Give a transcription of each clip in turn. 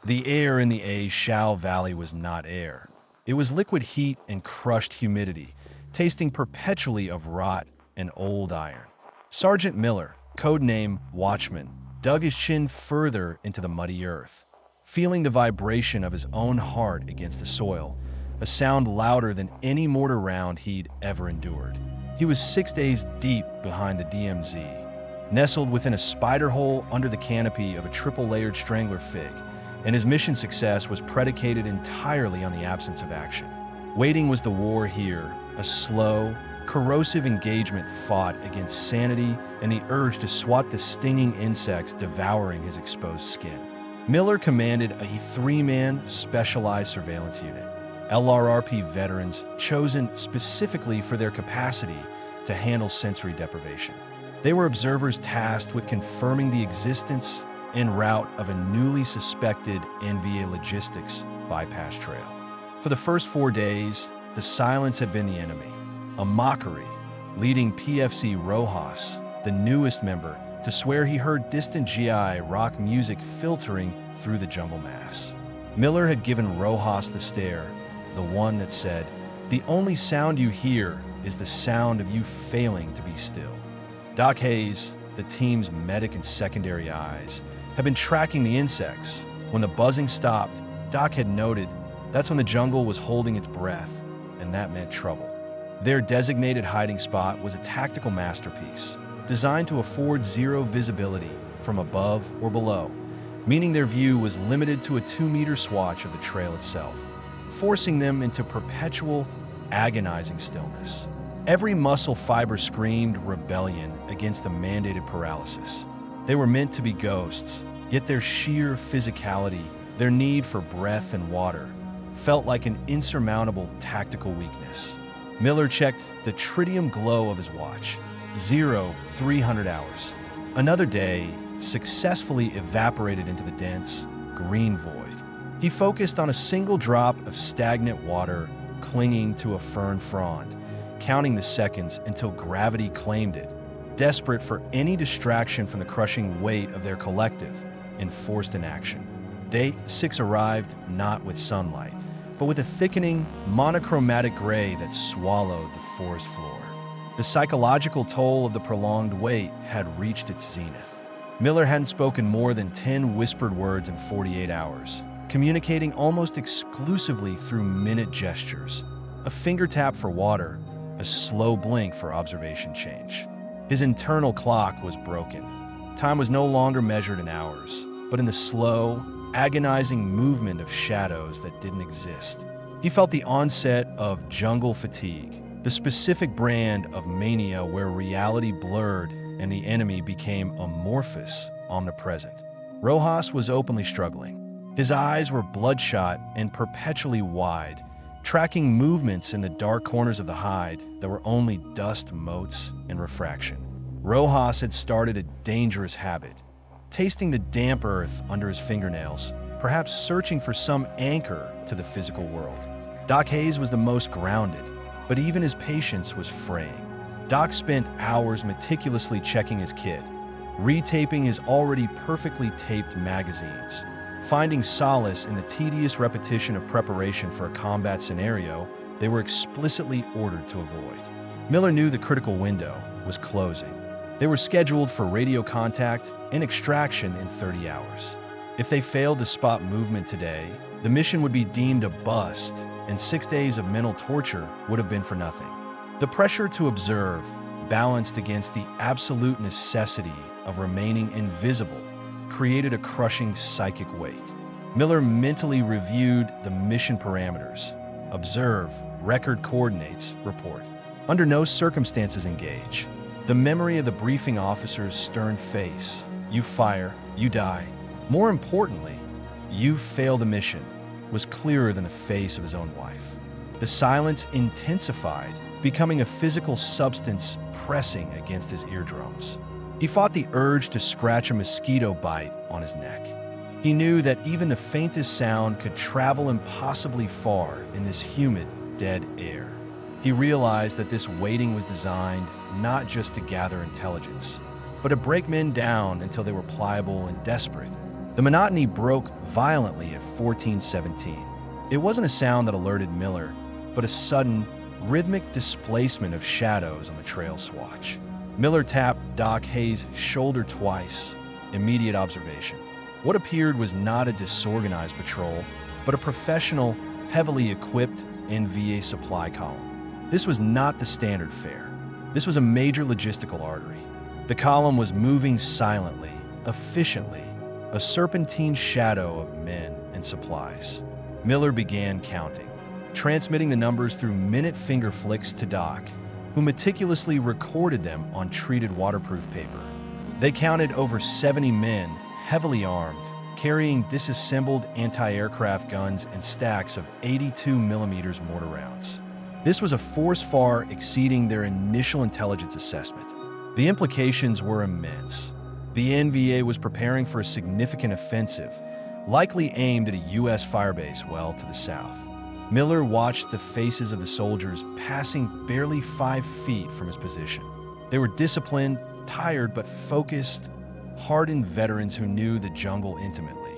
The air in the A Shao Valley was not air. It was liquid heat and crushed humidity, tasting perpetually of rot and old iron. Sergeant Miller, codename Watchman, dug his chin further into the muddy earth, feeling the vibration of his own heart against the soil, a sound louder than any mortar round he'd ever endured. He was 6 days deep behind the DMZ, nestled within a spider hole under the canopy of a triple-layered strangler fig, and his mission success was predicated entirely on the absence of action. Waiting was the war here, a slow, corrosive engagement fought against sanity and the urge to swat the stinging insects devouring his exposed skin. Miller commanded a three-man specialized surveillance unit, LRRP veterans chosen specifically for their capacity to handle sensory deprivation. They were observers tasked with confirming the existence en route of a newly suspected NVA logistics bypass trail. For the first 4 days, the silence had been the enemy, a mockery, leading PFC Rojas, the newest member, to swear he heard distant GI rock music filtering through the jungle mass. Miller had given Rojas the stare, the one that said, "The only sound you hear is the sound of you failing to be still." Doc Hayes, the team's medic and secondary eyes, had been tracking the insects. When the buzzing stopped, Doc had noted that's when the jungle was holding its breath, and that meant trouble. Their designated hiding spot was a tactical masterpiece, designed to afford zero visibility from above or below, meaning their view was limited to a 2-meter swatch of the trail itself, forcing them into perpetual, agonizing stillness. Every muscle fiber screamed rebellion against the mandated paralysis. They were meant to be ghosts, yet their sheer physicality, their need for breath and water, felt like an insurmountable tactical weakness. Miller checked the tritium glow of his watch. 0300 hours. Another day successfully evaporated into the dense, green void. He focused on a single drop of stagnant water clinging to a fern frond, counting the seconds until gravity claimed it, desperate for any distraction from the crushing weight of their collective, enforced inaction. Day 6 arrived not with sunlight, but with a thickening, monochromatic gray that swallowed the forest floor. The psychological toll of the prolonged wait had reached its zenith. Miller hadn't spoken more than 10 whispered words in 48 hours, communicating almost exclusively through minute gestures, a finger tap for water, a slow blink for observation change. His internal clock was broken. Time was no longer measured in hours, but in the slow, agonizing movement of shadows that didn't exist. He felt the onset of jungle fatigue, the specific brand of mania where reality blurred and the enemy became amorphous, omnipresent. Rojas was openly struggling. His eyes were bloodshot and perpetually wide, tracking movements in the dark corners of the hide that were only dust motes and refraction. Rojas had started a dangerous habit, tasting the damp earth under his fingernails, perhaps searching for some anchor to the physical world. Doc Hayes was the most grounded, but even his patience was fraying. Doc spent hours meticulously checking his kit, retaping his already perfectly taped magazines, finding solace in the tedious repetition of preparation for a combat scenario they were explicitly ordered to avoid. Miller knew the critical window was closing. They were scheduled for radio contact and extraction in 30 hours. If they failed to spot movement today, the mission would be deemed a bust, and 6 days of mental torture would have been for nothing. The pressure to observe, balanced against the absolute necessity of remaining invisible, created a crushing psychic weight. Miller mentally reviewed the mission parameters: observe, record coordinates, report. Under no circumstances engage. The memory of the briefing officer's stern face, "You fire, you die. More importantly, you fail the mission," was clearer than the face of his own wife. The silence intensified, becoming a physical substance pressing against his eardrums. He fought the urge to scratch a mosquito bite on his neck. He knew that even the faintest sound could travel impossibly far in this humid, dead air. He realized that this waiting was designed not just to gather intelligence, but to break men down until they were pliable and desperate, The monotony broke violently at 14:17. It wasn't a sound that alerted Miller, but a sudden, rhythmic displacement of shadows on the trail swatch. Miller tapped Doc Hayes' shoulder twice. Immediate observation. What appeared was not a disorganized patrol, but a professional, heavily equipped NVA supply column. This was not the standard fare. This was a major logistical artery. The column was moving silently, efficiently, a serpentine shadow of men and supplies. Miller began counting, transmitting the numbers through minute finger flicks to Doc, who meticulously recorded them on treated waterproof paper. They counted over 70 men, heavily armed, carrying disassembled anti-aircraft guns and stacks of 82mm mortar rounds. This was a force far exceeding their initial intelligence assessment. The implications were immense. The NVA was preparing for a significant offensive, likely aimed at a U.S. firebase well to the south. Miller watched the faces of the soldiers passing barely 5 feet from his position. They were disciplined, tired but focused, hardened veterans who knew the jungle intimately.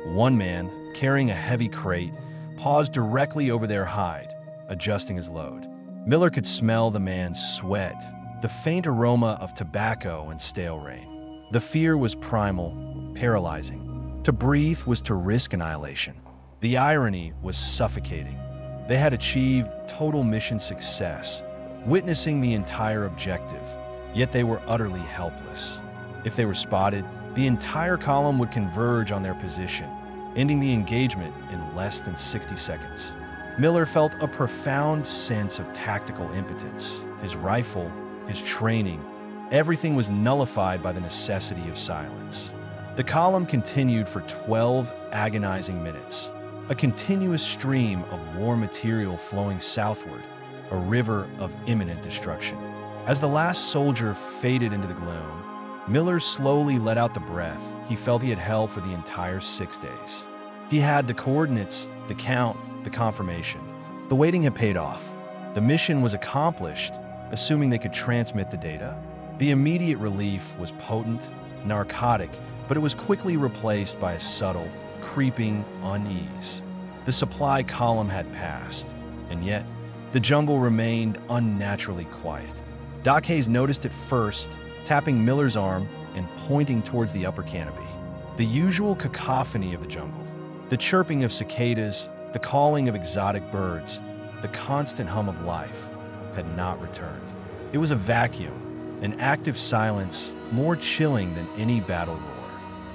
One man, carrying a heavy crate, paused directly over their hide, adjusting his load. Miller could smell the man's sweat, the faint aroma of tobacco and stale rain. The fear was primal, paralyzing. To breathe was to risk annihilation. The irony was suffocating. They had achieved total mission success, witnessing the entire objective, yet they were utterly helpless. If they were spotted, the entire column would converge on their position, ending the engagement in less than 60 seconds. Miller felt a profound sense of tactical impotence. His rifle, his training, everything was nullified by the necessity of silence. The column continued for 12 agonizing minutes, a continuous stream of war material flowing southward, a river of imminent destruction. As the last soldier faded into the gloom, Miller slowly let out the breath he felt he had held for the entire 6 days. He had the coordinates, the count, the confirmation. The waiting had paid off. The mission was accomplished, assuming they could transmit the data. The immediate relief was potent, narcotic, but it was quickly replaced by a subtle, creeping unease. The supply column had passed, and yet the jungle remained unnaturally quiet. Doc Hayes noticed it first, tapping Miller's arm and pointing towards the upper canopy. The usual cacophony of the jungle, the chirping of cicadas, the calling of exotic birds, the constant hum of life, had not returned. It was a vacuum, an active silence more chilling than any battle roar.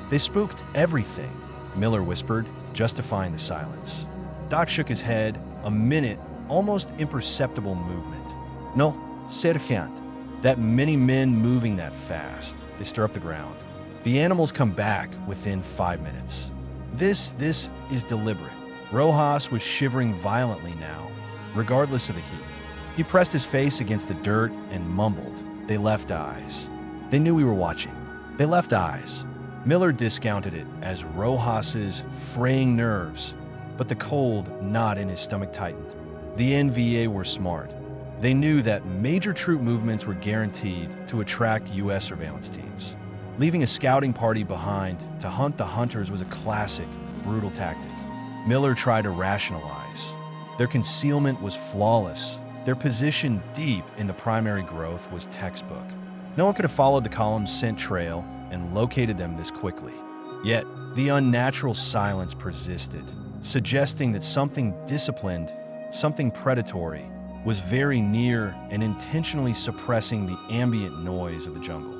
"They spooked everything," Miller whispered, justifying the silence. Doc shook his head, a minute, almost imperceptible movement. "No, sergeant. That many men moving that fast. They stir up the ground. The animals come back within 5 minutes. This is deliberate." Rojas was shivering violently now, regardless of the heat. He pressed his face against the dirt and mumbled, "They left eyes. They knew we were watching. They left eyes." Miller discounted it as Rojas's fraying nerves, but the cold knot in his stomach tightened. The NVA were smart. They knew that major troop movements were guaranteed to attract U.S. surveillance teams. Leaving a scouting party behind to hunt the hunters was a classic, brutal tactic. Miller tried to rationalize. Their concealment was flawless. Their position deep in the primary growth was textbook. No one could have followed the column's scent trail and located them this quickly. Yet, the unnatural silence persisted, suggesting that something disciplined, something predatory, was very near and intentionally suppressing the ambient noise of the jungle.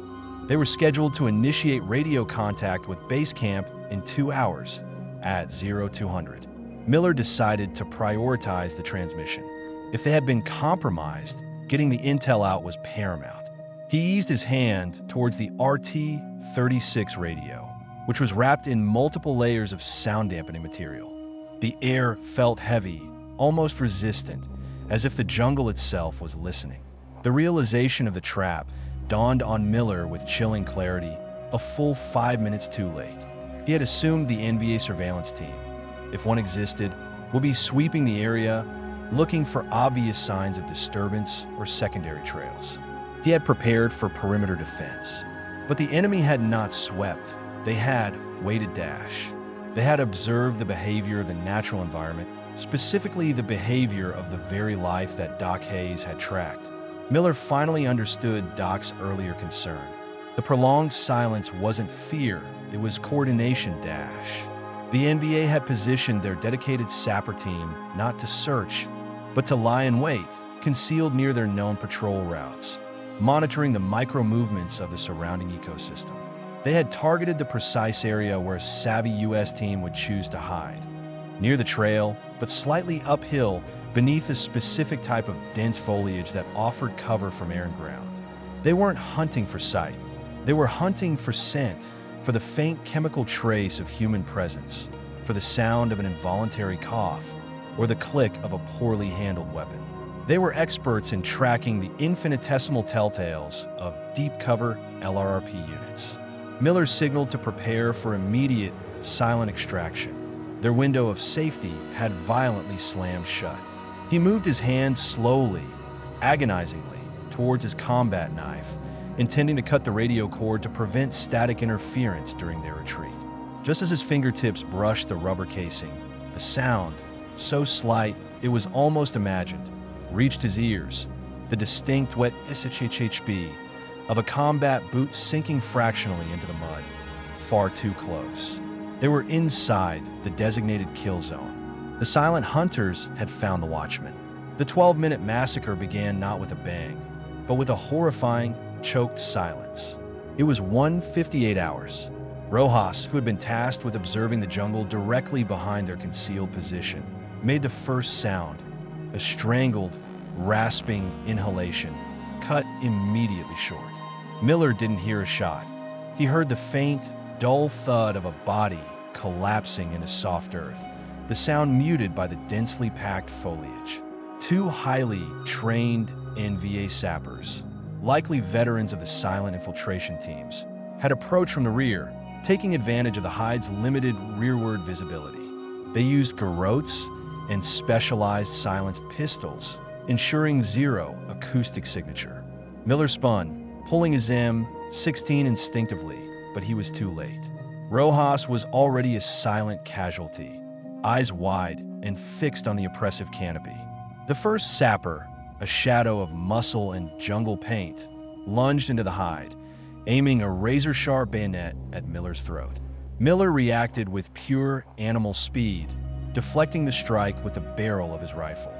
They were scheduled to initiate radio contact with base camp in 2 hours at 0200. Miller decided to prioritize the transmission. If they had been compromised, getting the intel out was paramount. He eased his hand towards the RT-36 radio, which was wrapped in multiple layers of sound-dampening material. The air felt heavy, almost resistant, as if the jungle itself was listening. The realization of the trap dawned on Miller with chilling clarity, a full 5 minutes too late. He had assumed the NVA surveillance team, if one existed, would be sweeping the area, looking for obvious signs of disturbance or secondary trails. He had prepared for perimeter defense. But the enemy had not swept. They had weighted dash. They had observed the behavior of the natural environment, specifically the behavior of the very life that Doc Hayes had tracked. Miller finally understood Doc's earlier concern. The prolonged silence wasn't fear, it was coordination dash. The NBA had positioned their dedicated Sapper team not to search, but to lie in wait, concealed near their known patrol routes, monitoring the micro-movements of the surrounding ecosystem. They had targeted the precise area where a savvy U.S. team would choose to hide, near the trail, but slightly uphill beneath a specific type of dense foliage that offered cover from air and ground. They weren't hunting for sight. They were hunting for scent, for the faint chemical trace of human presence, for the sound of an involuntary cough, or the click of a poorly handled weapon. They were experts in tracking the infinitesimal telltales of deep-cover LRRP units. Miller signaled to prepare for immediate, silent extraction. Their window of safety had violently slammed shut. He moved his hand slowly, agonizingly, towards his combat knife, intending to cut the radio cord to prevent static interference during their retreat. Just as his fingertips brushed the rubber casing, a sound, so slight it was almost imagined, reached his ears, the distinct wet shhb of a combat boot sinking fractionally into the mud, far too close. They were inside the designated kill zone. The silent hunters had found the Watchman. The 12-minute massacre began not with a bang, but with a horrifying, choked silence. It was 1:58 hours. Rojas, who had been tasked with observing the jungle directly behind their concealed position, made the first sound, a strangled, rasping inhalation, cut immediately short. Miller didn't hear a shot. He heard the faint, dull thud of a body collapsing into soft earth, the sound muted by the densely packed foliage. Two highly trained NVA sappers, likely veterans of the silent infiltration teams, had approached from the rear, taking advantage of the hide's limited rearward visibility. They used garrotes and specialized silenced pistols, ensuring zero acoustic signature. Miller spun, pulling his M16 instinctively, but he was too late. Rojas was already a silent casualty, eyes wide and fixed on the oppressive canopy. The first sapper, a shadow of muscle and jungle paint, lunged into the hide, aiming a razor-sharp bayonet at Miller's throat. Miller reacted with pure animal speed, deflecting the strike with the barrel of his rifle.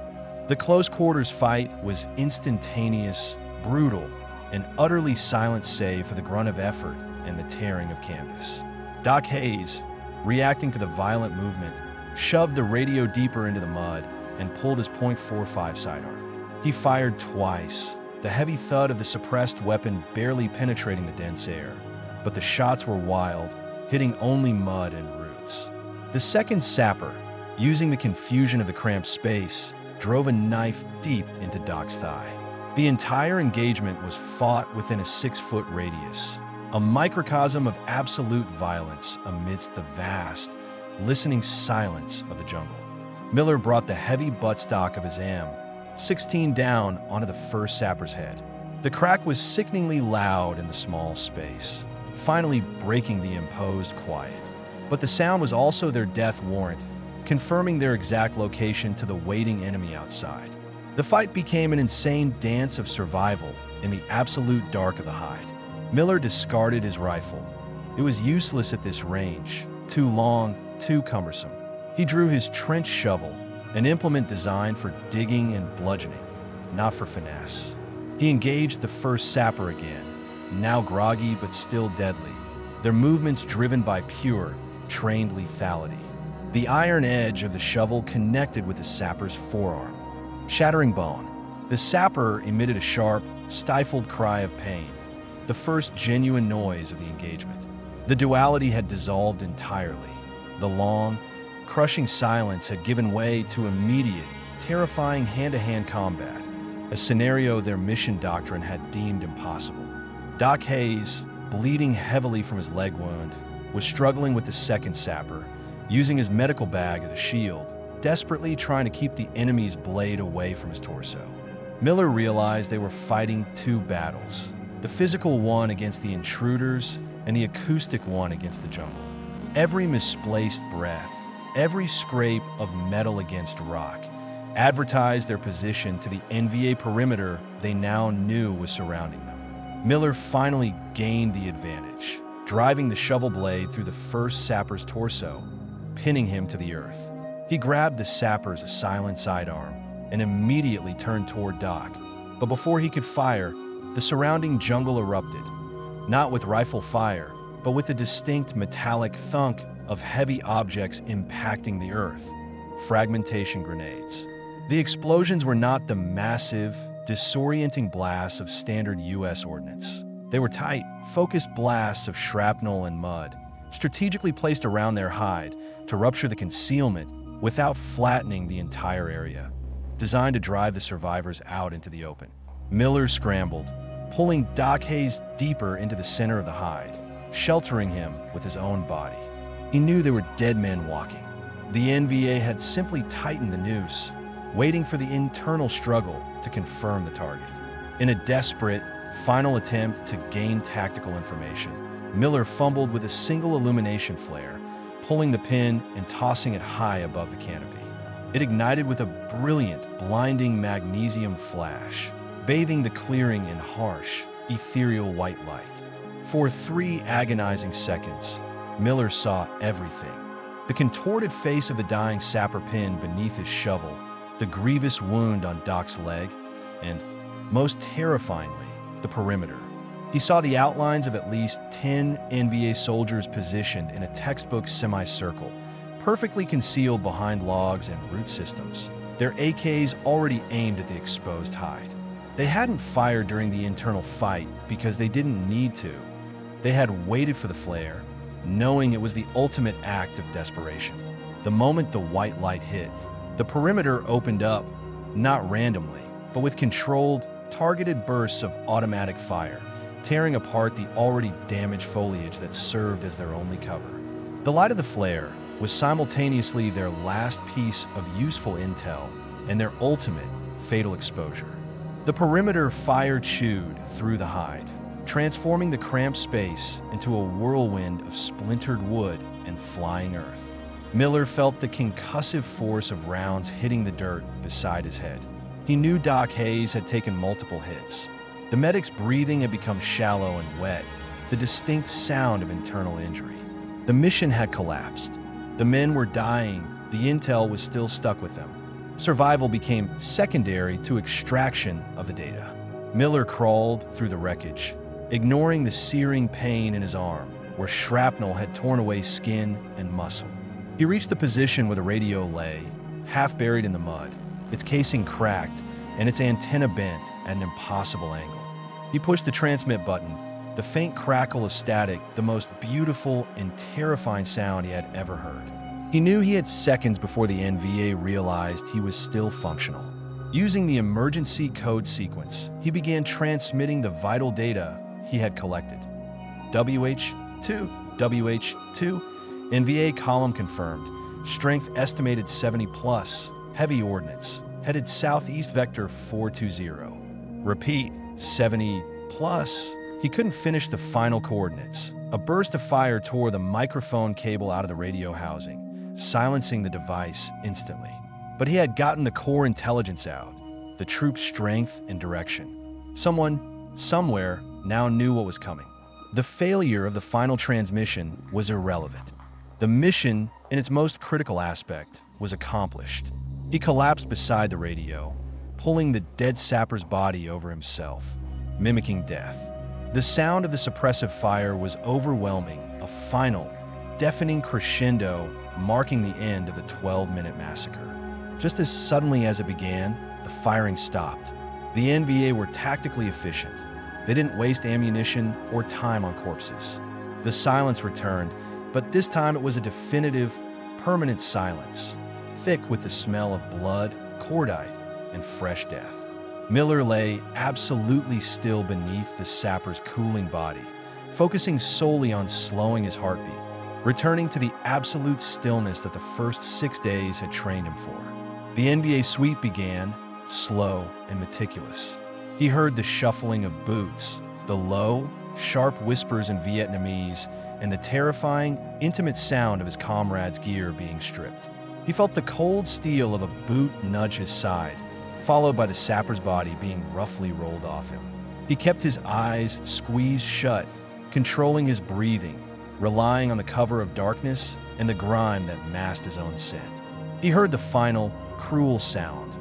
The close-quarters fight was instantaneous, brutal, and utterly silent save for the grunt of effort and the tearing of canvas. Doc Hayes, reacting to the violent movement, shoved the radio deeper into the mud and pulled his .45 sidearm. He fired twice, the heavy thud of the suppressed weapon barely penetrating the dense air, but the shots were wild, hitting only mud and roots. The second sapper, using the confusion of the cramped space, drove a knife deep into Doc's thigh. The entire engagement was fought within a 6-foot radius, a microcosm of absolute violence amidst the vast, listening silence of the jungle. Miller brought the heavy buttstock of his M16 down onto the first sapper's head. The crack was sickeningly loud in the small space, finally breaking the imposed quiet. But the sound was also their death warrant, confirming their exact location to the waiting enemy outside. The fight became an insane dance of survival in the absolute dark of the hide. Miller discarded his rifle. It was useless at this range, too long, too cumbersome. He drew his trench shovel, an implement designed for digging and bludgeoning, not for finesse. He engaged the first sapper again, now groggy but still deadly, their movements driven by pure, trained lethality. The iron edge of the shovel connected with the sapper's forearm, shattering bone. The sapper emitted a sharp, stifled cry of pain, the first genuine noise of the engagement. The duality had dissolved entirely. The long, crushing silence had given way to immediate, terrifying hand-to-hand combat, a scenario their mission doctrine had deemed impossible. Doc Hayes, bleeding heavily from his leg wound, was struggling with the second sapper, using his medical bag as a shield, desperately trying to keep the enemy's blade away from his torso. Miller realized they were fighting two battles, the physical one against the intruders and the acoustic one against the jungle. Every misplaced breath, every scrape of metal against rock, advertised their position to the NVA perimeter they now knew was surrounding them. Miller finally gained the advantage, driving the shovel blade through the first sapper's torso, pinning him to the earth. He grabbed the sapper's silent sidearm and immediately turned toward Doc. But before he could fire, the surrounding jungle erupted, not with rifle fire, but with the distinct metallic thunk of heavy objects impacting the earth, fragmentation grenades. The explosions were not the massive, disorienting blasts of standard U.S. ordnance. They were tight, focused blasts of shrapnel and mud, strategically placed around their hide to rupture the concealment without flattening the entire area, designed to drive the survivors out into the open. Miller scrambled, pulling Doc Hayes deeper into the center of the hide, sheltering him with his own body. He knew there were dead men walking. The NVA had simply tightened the noose, waiting for the internal struggle to confirm the target. In a desperate, final attempt to gain tactical information, Miller fumbled with a single illumination flare, pulling the pin and tossing it high above the canopy. It ignited with a brilliant, blinding magnesium flash, bathing the clearing in harsh, ethereal white light. For 3 agonizing seconds, Miller saw everything. The contorted face of the dying sapper pinned beneath his shovel, the grievous wound on Doc's leg, and, most terrifyingly, the perimeter. He saw the outlines of at least 10 NVA soldiers positioned in a textbook semicircle, perfectly concealed behind logs and root systems, their AKs already aimed at the exposed hide. They hadn't fired during the internal fight because they didn't need to. They had waited for the flare, knowing it was the ultimate act of desperation. The moment the white light hit, the perimeter opened up, not randomly, but with controlled, targeted bursts of automatic fire, tearing apart the already damaged foliage that served as their only cover. The light of the flare was simultaneously their last piece of useful intel and their ultimate fatal exposure. The perimeter fire chewed through the hide, transforming the cramped space into a whirlwind of splintered wood and flying earth. Miller felt the concussive force of rounds hitting the dirt beside his head. He knew Doc Hayes had taken multiple hits. The medic's breathing had become shallow and wet, the distinct sound of internal injury. The mission had collapsed. The men were dying, the intel was still stuck with them. Survival became secondary to extraction of the data. Miller crawled through the wreckage, ignoring the searing pain in his arm, where shrapnel had torn away skin and muscle. He reached the position where the radio lay, half buried in the mud, its casing cracked and its antenna bent at an impossible angle. He pushed the transmit button, the faint crackle of static, the most beautiful and terrifying sound he had ever heard. He knew he had seconds before the NVA realized he was still functional. Using the emergency code sequence, he began transmitting the vital data he had collected. WH2, WH2, NVA column confirmed. Strength estimated 70 plus. Heavy ordnance. Headed southeast vector 420. Repeat, 70 plus. He couldn't finish the final coordinates. A burst of fire tore the microphone cable out of the radio housing, silencing the device instantly. But he had gotten the core intelligence out, the troop's strength and direction. Someone, somewhere, now knew what was coming. The failure of the final transmission was irrelevant. The mission, in its most critical aspect, was accomplished. He collapsed beside the radio, pulling the dead sapper's body over himself, mimicking death. The sound of the suppressive fire was overwhelming, a final, deafening crescendo marking the end of the 12-minute massacre. Just as suddenly as it began, the firing stopped. The NVA were tactically efficient. They didn't waste ammunition or time on corpses. The silence returned, but this time it was a definitive, permanent silence, thick with the smell of blood, cordite, and fresh death. Miller lay absolutely still beneath the sapper's cooling body, focusing solely on slowing his heartbeat, returning to the absolute stillness that the first 6 days had trained him for. The NBA sweep began, slow and meticulous. He heard the shuffling of boots, the low, sharp whispers in Vietnamese, and the terrifying, intimate sound of his comrade's gear being stripped. He felt the cold steel of a boot nudge his side, followed by the sapper's body being roughly rolled off him. He kept his eyes squeezed shut, controlling his breathing, relying on the cover of darkness and the grime that masked his own scent. He heard the final, cruel sound,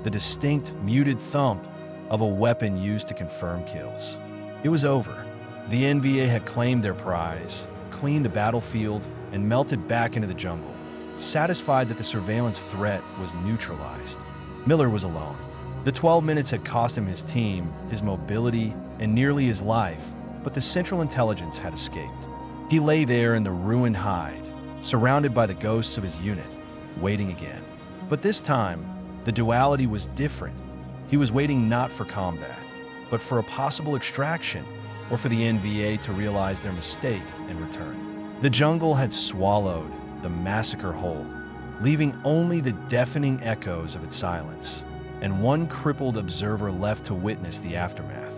the distinct, muted thump of a weapon used to confirm kills. It was over. The NVA had claimed their prize, cleaned the battlefield, and melted back into the jungle, satisfied that the surveillance threat was neutralized. Miller was alone. The 12 minutes had cost him his team, his mobility, and nearly his life, but the Central Intelligence had escaped. He lay there in the ruined hide, surrounded by the ghosts of his unit, waiting again. But this time, the duality was different. He was waiting not for combat, but for a possible extraction, or for the NVA to realize their mistake and return. The jungle had swallowed the Massacre whole, leaving only the deafening echoes of its silence, and one crippled observer left to witness the aftermath.